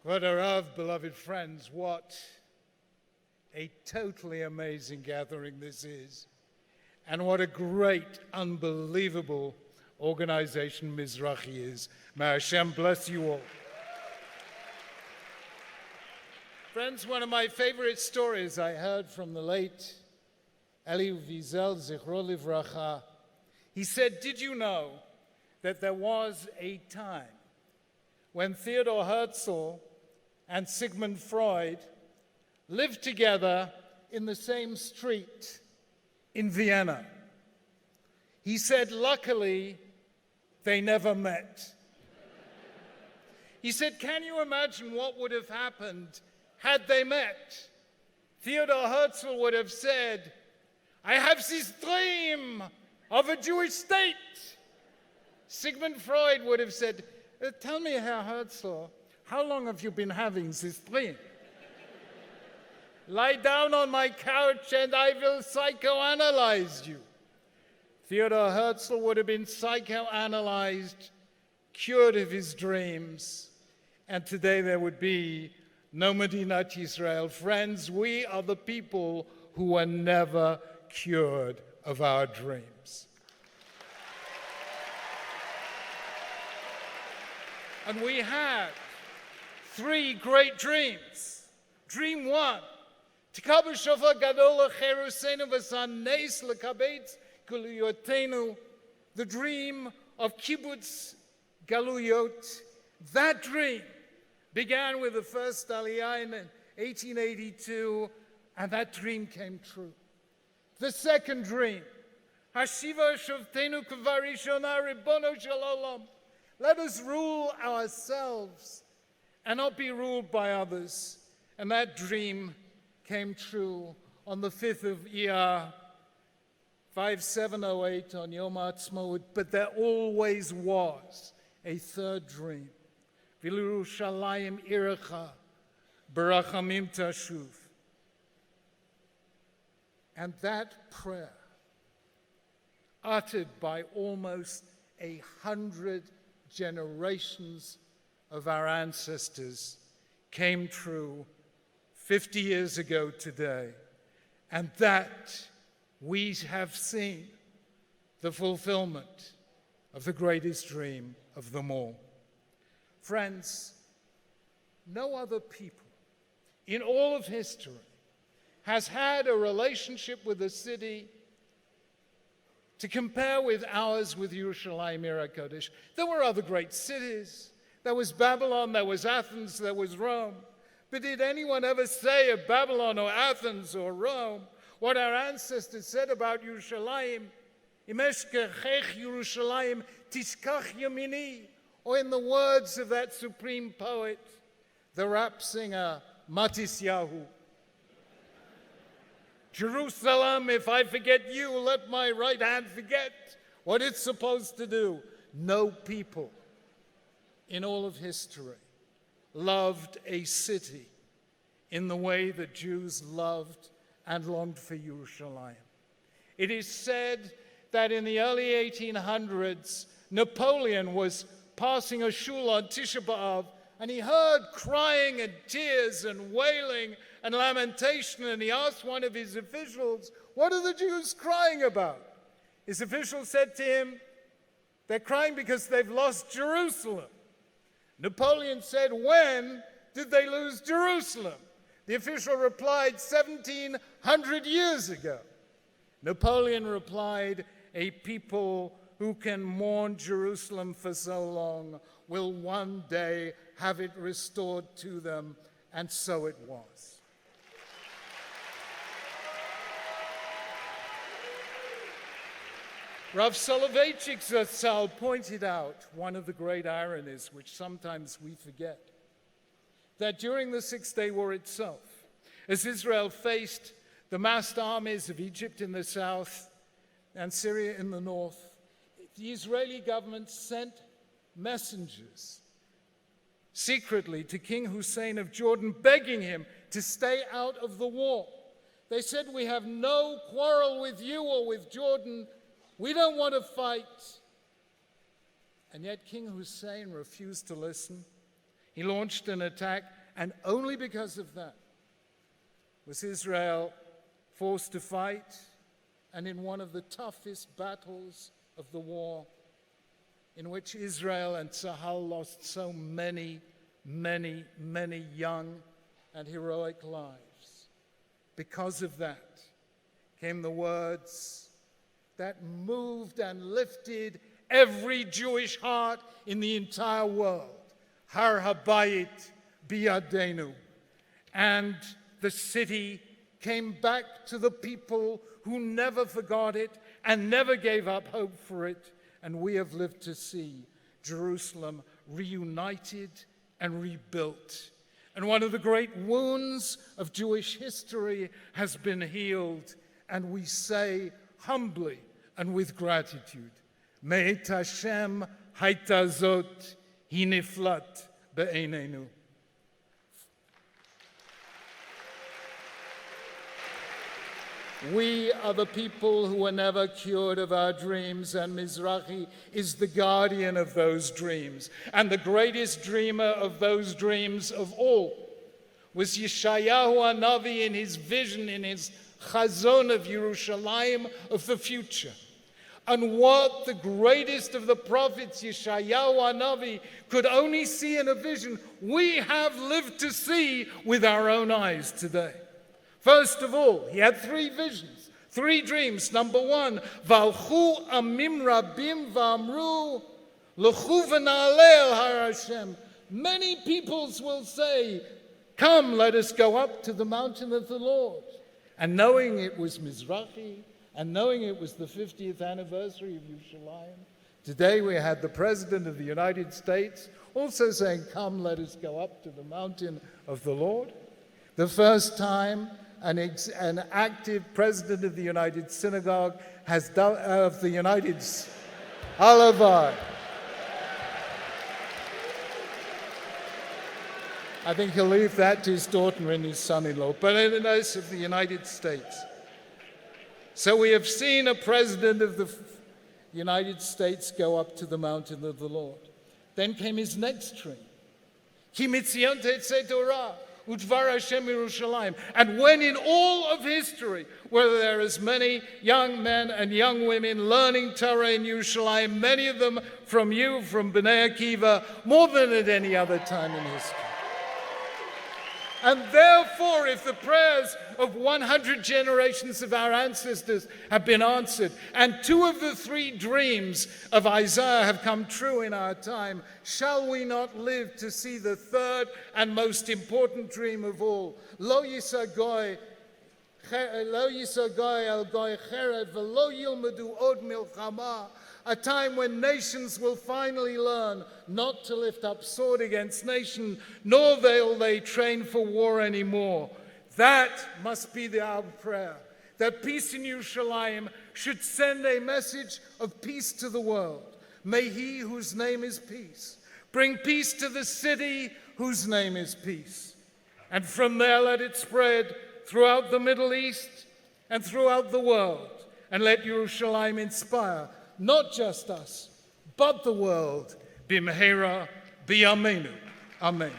Kvod Harav, beloved friends, what a totally amazing gathering this is. And what a great, unbelievable organization Mizrachi is. May Hashem bless you all. Friends, one of my favorite stories I heard from the late Eli Wiesel, Zichro Livracha. He said, did you know that there was a time when Theodor Herzl and Sigmund Freud lived together in the same street in Vienna? He said, luckily, they never met. He said, can you imagine what would have happened had they met? Theodor Herzl would have said, I have this dream of a Jewish state. Sigmund Freud would have said, tell me, Herr Herzl, how long have you been having this dream? Lie down on my couch and I will psychoanalyze you. Theodor Herzl would have been psychoanalyzed, cured of his dreams, and today there would be no Medinat Yisrael. Friends, we are the people who were never cured of our dreams. And we had three great dreams. Dream one, Tikabu Shofar Gadol Cherusenu V'San Neis Lekabetz Galuyotenu, the dream of Kibbutz Galuyot. That dream began with the first Aliyah in 1882, and that dream came true. The second dream, Hashiva Shovtenu Kvarishona Ribono Shel Olam, let us rule ourselves and not be ruled by others. And that dream came true on the 5th of Iyar, 5708 on Yom Ha'atzmaut, but there always was a third dream. Yom Yerushalayim irecha, barachamim tashuv. And that prayer, uttered by almost 100 generations of our ancestors, came true 50 years ago today. And that we have seen the fulfillment of the greatest dream of them all. Friends, no other people in all of history has had a relationship with a city to compare with ours with Yerushalayim Ir HaKodesh. There were other great cities. There was Babylon, there was Athens, there was Rome. But did anyone ever say of Babylon or Athens or Rome what our ancestors said about Yerushalayim? Im eshkechech Yerushalayim tishkach yamini. Or in the words of that supreme poet, the rap singer Matisyahu, Jerusalem, if I forget you, let my right hand forget what it's supposed to do. No people in all of history loved a city in the way that Jews loved and longed for Yerushalayim. It is said that in the early 1800s, Napoleon was passing a shul on Tisha B'Av, and he heard crying and tears and wailing and lamentation, and he asked one of his officials, what are the Jews crying about? His official said to him, they're crying because they've lost Jerusalem. Napoleon said, when did they lose Jerusalem? The official replied, 1700 years ago. Napoleon replied, a people who can mourn Jerusalem for so long will one day have it restored to them, and so it was. Rav Soloveitchik Zatzal pointed out one of the great ironies, which sometimes we forget, that during the Six-Day War itself, as Israel faced the massed armies of Egypt in the south and Syria in the north, the Israeli government sent messengers secretly to King Hussein of Jordan, begging him to stay out of the war. They said, we have no quarrel with you or with Jordan. We don't want to fight. And yet King Hussein refused to listen. He launched an attack, and only because of that was Israel forced to fight, and in one of the toughest battles of the war, in which Israel and Tzahal lost so many, many, many young and heroic lives. Because of that came the words that moved and lifted every Jewish heart in the entire world. Har Habayit biyadenu. And the city came back to the people who never forgot it and never gave up hope for it. And we have lived to see Jerusalem reunited and rebuilt. And one of the great wounds of Jewish history has been healed. And we say humbly and with gratitude, Me'et Hashem haita zot hi niflat be'einenu. We are the people who were never cured of our dreams, and Mizrachi is the guardian of those dreams. And the greatest dreamer of those dreams of all was Yeshayahu HaNavi in his vision, in his chazon of Yerushalayim, of the future. And what the greatest of the prophets, Yeshayahu HaNavi, could only see in a vision, we have lived to see with our own eyes today. First of all, he had three visions, three dreams. Number one, Valchu amim rabim v'amru l'chu v'na'aleh el har Hashem. Many peoples will say, come, let us go up to the mountain of the Lord. And knowing it was Mizrachi, and knowing it was the 50th anniversary of Yerushalayim, today we had the President of the United States also saying, come, let us go up to the mountain of the Lord. The first time an active President of the United Synagogue has done, of the United Halavar. I think he'll leave that to his daughter and his son-in-law, but in the case of the United States. So we have seen a president of the United States go up to the mountain of the Lord. Then came his next dream. Ki mitzion tetzeh Torah, udvar Hashem Yerushalayim. And when in all of history, where there is many young men and young women learning Torah in Yerushalayim, many of them from you, from Bnei Akiva, more than at any other time in history. And therefore, if the prayers of 100 generations of our ancestors have been answered, and two of the three dreams of Isaiah have come true in our time, shall we not live to see the third and most important dream of all? Lo yisa goy el goy cherev, v'lo yilmedu od milchama. A time when nations will finally learn not to lift up sword against nation, nor will they train for war anymore. That must be our prayer, that peace in Yerushalayim should send a message of peace to the world. May he whose name is peace bring peace to the city whose name is peace. And from there let it spread throughout the Middle East and throughout the world. And let Yerushalayim inspire not just us, but the world. B'mehera b'yameinu. Amen.